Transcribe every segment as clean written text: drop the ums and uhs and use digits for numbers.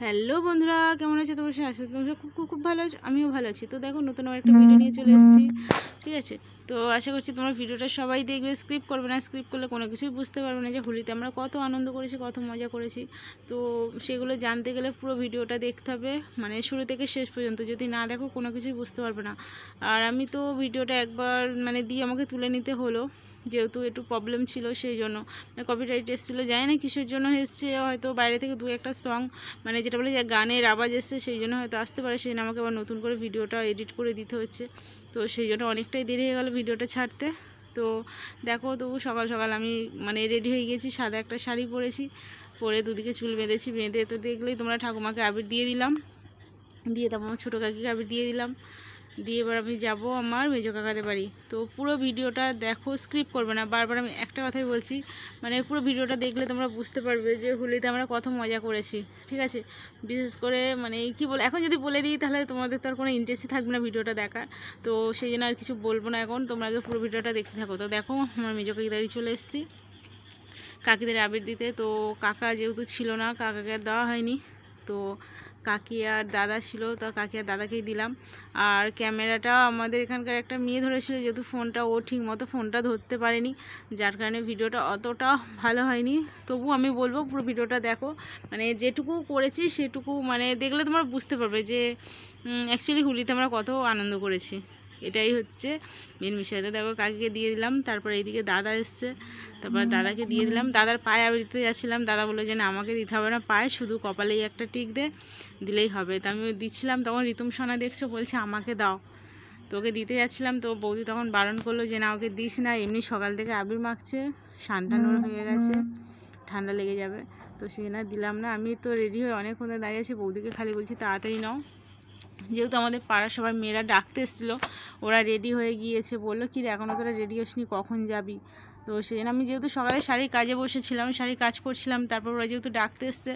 Hello বন্ধুরা, কেমন আছো তোমরা? আশা করি তোমরা খুব খুব খুব ভালো আছো। আমিও ভালো আছি। তো দেখো, নতুন আমার একটা ভিডিও নিয়ে চলে এসেছি। ঠিক আছে, তো আশা করছি তোমরা ভিডিওটা সবাই দেখবে, স্কিপ করবে না। স্কিপ করলে কোনো কিছুই বুঝতে পারবে না যে হোলিতে আমরা কত আনন্দ করেছি, কত মজা করেছি। তো সেগুলো জানতে গেলে পুরো ভিডিওটা দেখতে হবে, মানে শুরু থেকে শেষ পর্যন্ত। যদি না দেখো কোনো কিছুই বুঝতে পারবে না। আর আমি তো ভিডিওটা একবার মানে দিয়ে আমাকে তুলে নিতে হলো, যেহেতু একটু প্রবলেম ছিল, সেই জন্য কপিরাইট এসেছিলো। জানি না কিসের জন্য এসছে, হয়তো বাইরে থেকে দু একটা সং মানে যেটা বলে যে গানের আওয়াজ এসছে, সেই জন্য হয়তো আসতে পারে। সেই জন্য আমাকে আবার নতুন করে ভিডিওটা এডিট করে দিতে হচ্ছে। তো সেই জন্য অনেকটাই দেরি হয়ে গেল ভিডিওটা ছাড়তে। তো দেখো, তবু সকাল সকাল আমি মানে রেডি হয়ে গেছি, সাদা একটা শাড়ি পরেছি, পরে দুদিকে চুল বেঁধেছি। বেঁধে তো দেখলেই তোমরা, ঠাকুমাকে আবির দিয়ে দিলাম, দিয়ে তারপর আমার ছোটো কাকিকে আবির দিয়ে দিলাম, দিয়ে এবার আমি যাব আমার মেজো কাকাদের বাড়ি। তো পুরো ভিডিওটা দেখো, স্ক্রিপ্ট করবে না। বারবার আমি একটা কথাই বলছি, মানে পুরো ভিডিওটা দেখলে তোমরা বুঝতে পারবে যে হোলিতে আমরা কত মজা করেছি। ঠিক আছে, বিশেষ করে মানে কি বল, এখন যদি বলে দিই তাহলে তোমাদের তো আর কোনো ইন্টারেস্টই থাকবে না ভিডিওটা দেখার। তো সেই জন্য আর কিছু বলবো না এখন, তোমরা আগে পুরো ভিডিওটা দেখতে থাকো। তো দেখো, আমার মেজো কাকিদের বাড়ি চলে এসেছি কাকিদের আবির দিতে। তো কাকা যেহেতু ছিল না, কাকাকে আর দেওয়া হয়নি। তো কাকি আর দাদা ছিল, তো কাকি আর দাদাকেই দিলাম। আর ক্যামেরাটা আমাদের এখানকার একটা মেয়ে ধরেছিল, যেহেতু ফোনটা ও ঠিক মতো ফোনটা ধরতে পারেনি, যার কারণে ভিডিওটা অতটা ভালো হয়নি। তবু আমি বলবো পুরো ভিডিওটা দেখো, মানে যেটুকু করেছি সেটুকু মানে দেখলে তোমরা বুঝতে পারবে যে অ্যাকচুয়ালি হোলিতে আমরা কত আনন্দ করেছি। এটাই হচ্ছে মেন বিষয়টা। দেখো, কাকিকে দিয়ে দিলাম, তারপর এইদিকে দাদা এসছে, তারপর দাদাকে দিয়ে দিলাম। দাদার পায়ে আবির দিতে যাচ্ছিলাম, দাদা বললো যে না, আমাকে দিতে হবে না, পায়ে শুধু কপালেই একটা টিক দে, দিলেই হবে। তো আমি দিচ্ছিলাম, তখন রিতম সোনা দেখছো বলছে আমাকে দাও। তো ওকে দিতে যাচ্ছিলাম, তো বৌদি তখন বারণ করলো যে না, ওকে দিস না, এমনি সকাল থেকে আবির মাখছে, সানটান ওর হয়ে গেছে, ঠান্ডা লেগে যাবে। তো সেই জন্য দিলাম না। আমি তো রেডি হয়ে অনেকক্ষণ দাঁড়িয়ে আছি, বৌদিকে খালি বলছি তাড়াতাড়ি নাও। যেহেতু আমাদের পাড়ার সবাই মেয়েরা ডাকতে এসেছিলো, ওরা রেডি হয়ে গিয়েছে। বললো কি রে, এখনও তোরা রেডি হসনি, কখন যাবি? তো সেই জন্য আমি যেহেতু সকালে শাড়ির কাজে বসেছিলাম, শাড়ির কাজ করছিলাম, তারপর ওরা যেহেতু ডাকতে এসছে,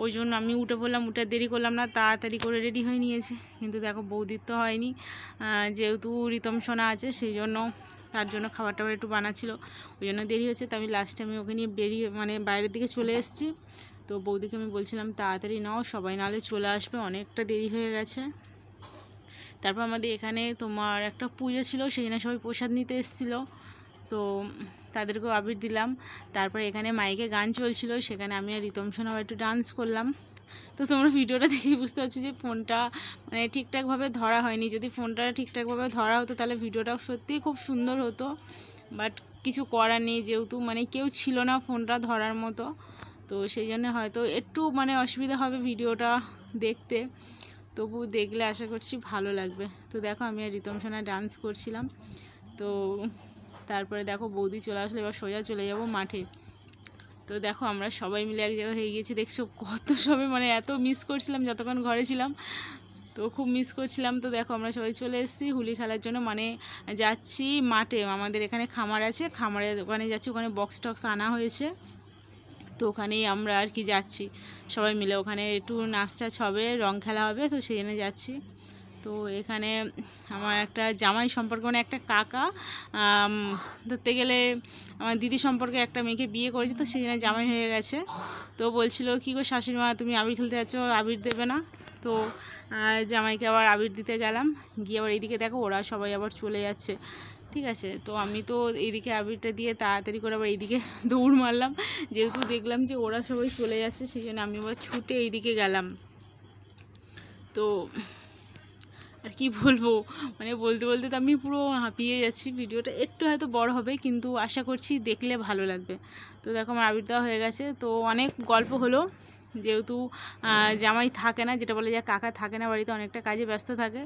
ওই জন্য আমি উঠে পড়লাম। উঠে দেরি করলাম না, তাড়াতাড়ি করে রেডি হয়ে নিয়েছি। কিন্তু দেখো, বৌদির তো হয়নি, যেহেতু রিতম সোনা আছে, সেই জন্য তার জন্য খাবার টাবার একটু বানাচ্ছিলো, ওই জন্য দেরি হচ্ছে। তো আমি লাস্টে আমি ওকে নিয়ে বেরিয়ে মানে বাইরের দিকে চলে এসেছি। তো বৌদিকে আমি বলছিলাম তাড়াতাড়ি নাও, সবাই নাহলে চলে আসবে, অনেকটা দেরি হয়ে গেছে। তারপর আমাদের এখানে তোমার একটা পুজো ছিল, সেখানে সবাই প্রসাদ নিতে এসেছিলো, তো তাদেরকেও আবির দিলাম। তারপর এখানে মাইকে গান চলছিল, সেখানে আমি আর রিতম সোনা একটু ডান্স করলাম। তো তোমরা ভিডিওটা দেখেই বুঝতে পারছি যে ফোনটা মানে ঠিকঠাকভাবে ধরা হয়নি। যদি ফোনটা ঠিকঠাকভাবে ধরা হতো তাহলে ভিডিওটা সত্যিই খুব সুন্দর হতো, বাট কিছু করার নেই, যেহেতু মানে কেউ ছিল না ফোনটা ধরার মতো। তো সেই জন্য হয়তো একটু মানে অসুবিধা হবে ভিডিওটা দেখতে, তবু দেখলে আশা করছি ভালো লাগবে। তো দেখো, আমি আর রিতম সোনা ডান্স করছিলাম। তো তারপরে দেখো, বৌদি চলে আসলে, এবার সোজা চলে যাব মাঠে। তো দেখো, আমরা সবাই মিলে এক জায়গায় হয়ে গেছি, দেখছো কত সবাই, মানে এত মিস করছিলাম যতক্ষণ ঘরে ছিলাম, তো খুব মিস করছিলাম। তো দেখো, আমরা সবাই চলে এসেছি হোলি খেলার জন্য, মানে যাচ্ছি মাঠে। আমাদের এখানে খামার আছে, খামারের ওখানে যাচ্ছি, ওখানে বক্স টক্স আনা হয়েছে, তো ওখানেই আমরা আর কি যাচ্ছি সবাই মিলে। ওখানে একটু নাচ টাচ হবে, রং খেলা হবে, তো সেই জন্য যাচ্ছি। তো এখানে আমার একটা জামাই সম্পর্কে মানে একটা কাকা, ধরতে গেলে আমার দিদি সম্পর্কে একটা মেয়েকে বিয়ে করেছে, তো সেই জন্য জামাই হয়ে গেছে। তো বলছিল কি গো শাশুড়ি মা, তুমি আবির খেলতে যাচ্ছ, আবির দেবে না? তো জামাইকে আবার আবির দিতে গেলাম, গিয়ে আবার এইদিকে দেখো ওরা সবাই আবার চলে যাচ্ছে। ঠিক আছে, তো আমি তো এইদিকে আবিরটা দিয়ে তাড়াতাড়ি করে আবার এইদিকে দৌড় মারলাম, যেহেতু দেখলাম যে ওরা সবাই চলে যাচ্ছে, সেই জন্য আমি আবার ছুটে এইদিকে গেলাম। তো আর কি বলবো, মানে বলতে বলতে তো আমি পুরো হাঁপিয়ে যাচ্ছি। ভিডিওটা একটু হয়তো বড় হবে, কিন্তু আশা করছি দেখলে ভালো লাগবে। তো দেখো, আমার আবির দেওয়া হয়ে গেছে। তো অনেক গল্প হলো, যেহেতু জামাই থাকে না, যেটা বলে যে কাকা থাকে না বাড়িতে, অনেকটা কাজে ব্যস্ত থাকে,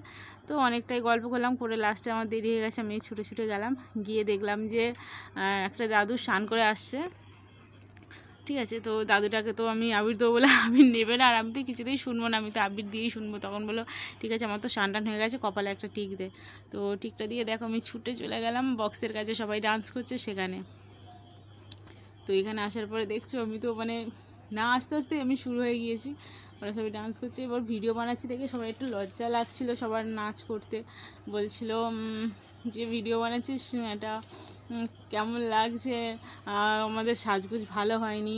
তো অনেকটাই গল্প করলাম, করে লাস্টে আমার দেরি হয়ে গেছে। আমি ছুটে ছুটে গেলাম, গিয়ে দেখলাম যে একটা দাদু স্নান করে আসছে। ঠিক আছে, তো দাদুটাকে তো আমি আবির দেবো বলে আবির নেবে না, আর আমি তো কিছুতেই শুনবো না, আমি তো আবির দিয়েই শুনবো। তখন বলো ঠিক আছে, আমার তো সানটান হয়ে গেছে, কপালে একটা টিক দে। তো টিকটা দিয়ে দেখো আমি ছুটে চলে গেলাম বক্সের কাছে, সবাই ডান্স করছে সেখানে। তো এখানে আসার পরে দেখছো আমি তো মানে না আস্তে আস্তে আমি শুরু হয়ে গিয়েছি, ওরা সবাই ডান্স করছে। এবার ভিডিও বানাচ্ছি দেখে সবাই একটু লজ্জা লাগছিলো সবার নাচ করতে, বলছিল যে ভিডিও বানাচ্ছিস, এটা কেমন লাগছে, আমাদের সাজগোজ ভালো হয়নি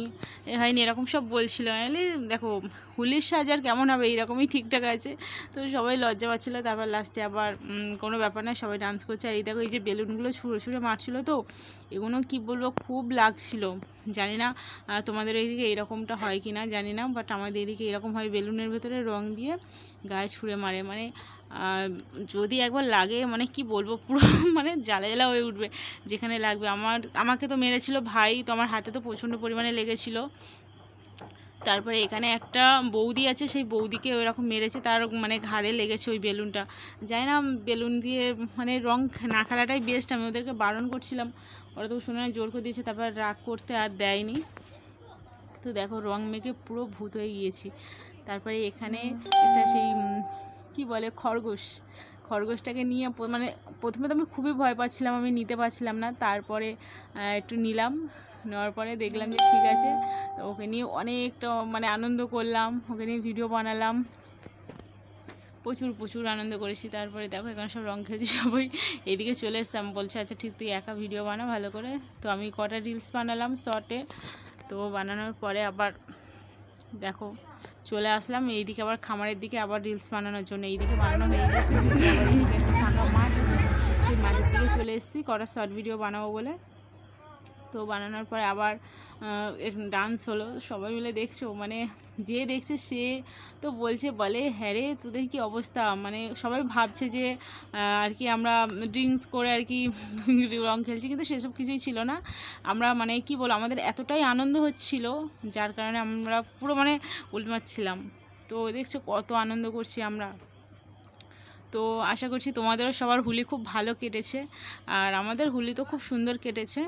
এরকম সব বলছিল। দেখো হোলির সাজ আর কেমন হবে, এইরকমই ঠিকঠাক আছে। তো সবাই লজ্জা পাচ্ছিলো। তারপর লাস্টে আবার কোনো ব্যাপার না, সবাই ডান্স করছে। আর এই দেখো এই যে বেলুনগুলো ছুঁড়ে ছুঁড়ে মারছিল, তো এগুলো কি বলবো খুব লাগছিল। জানি না তোমাদের এইদিকে এরকমটা হয় কি না জানি না, বাট আমাদের এদিকে এরকম হয়, বেলুনের ভেতরে রং দিয়ে গায়ে ছুঁড়ে মারে। মানে যদি একবার লাগে মানে কি বলবো, পুরো মানে জ্বালা জ্বালা হয়ে উঠবে যেখানে লাগবে। আমাকে তো মেরেছিল ভাই, তো আমার হাতে তো প্রচণ্ড পরিমাণে লেগেছিল। তারপরে এখানে একটা বৌদি আছে, সেই বৌদিকে ওইরকম মেরেছে, তার মানে ঘাড়ে লেগেছে ওই বেলুনটা। জানি না বেলুন দিয়ে মানে রং না খেলাটাই বেস্ট। আমি ওদেরকে বারণ করছিলাম, ওরা তো শুনে জোর করে দিয়েছে, তারপর রাগ করতে আর দেয়নি। তো দেখো রং মেখে পুরো ভূত হয়ে গিয়েছি। তারপরে এখানে এটা সেই কি বলে খরগোশটাকে নিয়ে মানে প্রথমে তো আমি খুবই ভয় পাচ্ছিলাম, আমি নিতে পারছিলাম না। তারপরে একটু নিলাম, নেওয়ার পরে দেখলাম যে ঠিক আছে। তো ওকে নিয়ে অনেকটা মানে আনন্দ করলাম, ওকে নিয়ে ভিডিও বানালাম, প্রচুর আনন্দ করেছি। তারপরে দেখো এখানে সব রং খেলছি, সবাই এদিকে চলে এসতাম, বলছে আচ্ছা ঠিক তুই একা ভিডিও বানা ভালো করে। তো আমি কটা রিলস বানালাম শর্টে। তো বানানোর পরে আবার দেখো চলে আসলাম এইদিকে আবার খামারের দিকে আবার রিলস বানানোর জন্য। এইদিকে বানানো হয়ে গেছে, আবার এইদিকে একটা ফাঁকা মাঠ আছে, সেই মাঠের দিকে চলে এসেছি কটা শর্ট ভিডিও বানাবো বলে। তো বানানোর পরে আবার ডান্স হলো, সবাই মিলে দেখছো, মানে যে দেখছে সে তো বলে হ্যাঁ রে তোদের কী অবস্থা। মানে সবাই ভাবছে যে আর কি আমরা ড্রিঙ্কস করে আর কি রং খেলছি, কিন্তু সেসব কিছুই ছিল না। আমরা মানে কি বলো, আমাদের এতটাই আনন্দ হচ্ছিল যার কারণে আমরা পুরো মানে উল্টে মারছিলাম। তো দেখছো কত আনন্দ করছি আমরা। তো আশা করছি তোমাদেরও সবার হোলি খুব ভালো কেটেছে, আর আমাদের হোলি তো খুব সুন্দর কেটেছে,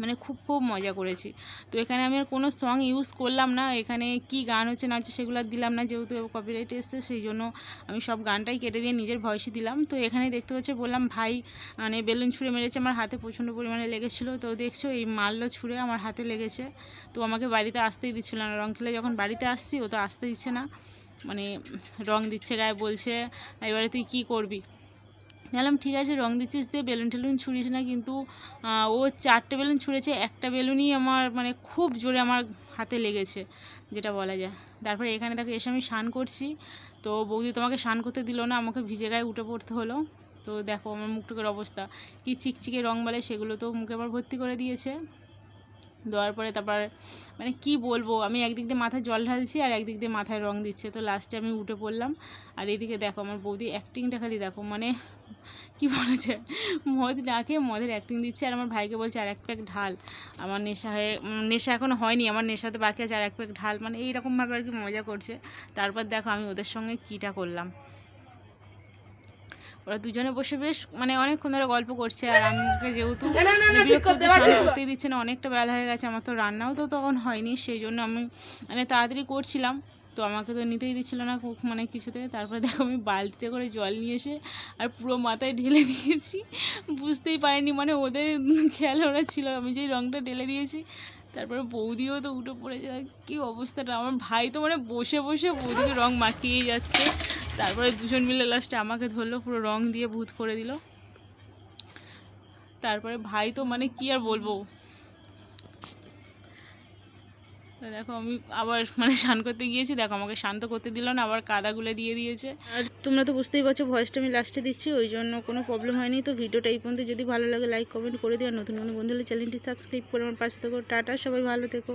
মানে খুব মজা করেছি। তো এখানে আমি আর কোনো সং ইউজ করলাম না, এখানে কি গান হচ্ছে না হচ্ছে সেগুলো দিলাম না, যেহেতু কপিরাইট এসছে সেই জন্য আমি সব গানটাই কেটে দিয়ে নিজের ভয়েসে দিলাম। তো এখানে দেখতে পাচ্ছি বললাম ভাই মানে বেলুন ছুঁড়ে মেরেছে, আমার হাতে প্রচণ্ড পরিমাণে লেগেছিলো। তো দেখছো এই মারলো ছুঁড়ে, আমার হাতে লেগেছে। তো আমাকে বাড়িতে আসতেই দিচ্ছিল না, রং খেলে যখন বাড়িতে আসছি ও তো আসতে দিচ্ছে না, মানে রং দিচ্ছে গায়ে, বলছে এবারে তুই কী করবি। বললাম ঠিক আছে রং দিচ্ছিস দিয়ে, বেলুন টেলুন ছুঁড়িস না। কিন্তু ও 4টে বেলুন ছুঁড়েছে, একটা বেলুনই আমার মানে খুব জোরে আমার হাতে লেগেছে, যেটা বলা যায়। তারপরে এখানে দেখো এসে আমি স্নান করছি, তো বৌদি তোমাকে স্নান করতে দিল না, আমাকে ভিজে গায়ে উঠে পড়তে হলো। তো দেখো আমার মুখটুকের অবস্থা, কি চিকচিকে রং বলে সেগুলো তো মুখে আবার ভর্তি করে দিয়েছে। দেওয়ার পরে তারপর মানে কি বলবো, আমি একদিক দিয়ে মাথায় জল ঢালছি আর একদিক দিয়ে মাথায় রং দিচ্ছে। তো লাস্টে আমি উঠে পড়লাম। আর এদিকে দেখো আমার বৌদি অ্যাক্টিংটা খালি দেখো, মানে কি বলেছে, মদ ডাকে মদের অ্যাক্টিং দিচ্ছে, আর আমার ভাইকে বলছে আর এক প্যাক ঢাল। আমার নেশা এখনও হয়নি, আমার নেশাতে বাকি আছে, আর এক প্যাক ঢাল, মানে এইরকমভাবে আর কি মজা করছে। তারপর দেখো আমি ওদের সঙ্গে কীটা করলাম, ওরা দুজনে বসে বেশ মানে অনেকক্ষণ ধরে গল্প করছে। আর আমাকে যেহেতু স্নান করতেই দিচ্ছে না, অনেকটা বেলা হয়ে গেছে, আমার তো রান্নাও তো তখন হয়নি, সেই জন্য আমি মানে তাড়াতাড়ি করছিলাম। তো আমাকে তো নিতেই দিচ্ছিলো না মানে কিছুতে। তারপরে দেখো আমি বালতিতে করে জল নিয়ে এসে আর পুরো মাথায় ঢেলে দিয়েছি, বুঝতেই পারিনি, মানে ওদের খেয়াল ওরা ছিল আমি যেই রঙটা ঢেলে দিয়েছি। তারপরে বৌদিও তো উঠে পড়েছে, কী অবস্থাটা। আমার ভাই তো মানে বসে বসে বৌদিকে রং মাখিয়েই যাচ্ছে। তারপরে দুজন মিলে লাস্টে আমাকে ধরলো, পুরো রং দিয়ে ভূত করে দিল। তারপরে ভাই তো মানে কি আর বলবো। দেখো আমি আবার মানে স্নান করতে গিয়েছি, দেখো আমাকে শান্ত করতে দিল না, আবার কাদাগুলো দিয়ে দিয়েছে। আর তোমরা তো বুঝতেই পারছো ভয়েসটা আমি লাস্টে দিচ্ছি, ওই জন্য কোনো প্রবলেম হয়নি। তো ভিডিওটা এই পর্যন্ত, যদি ভালো লাগে লাইক কমেন্ট করে দিও, আর নতুন বন্ধু হলে চ্যানেলটি সাবস্ক্রাইব করে আমার পাশে থেকো। টাটা, সবাই ভালো থেকো।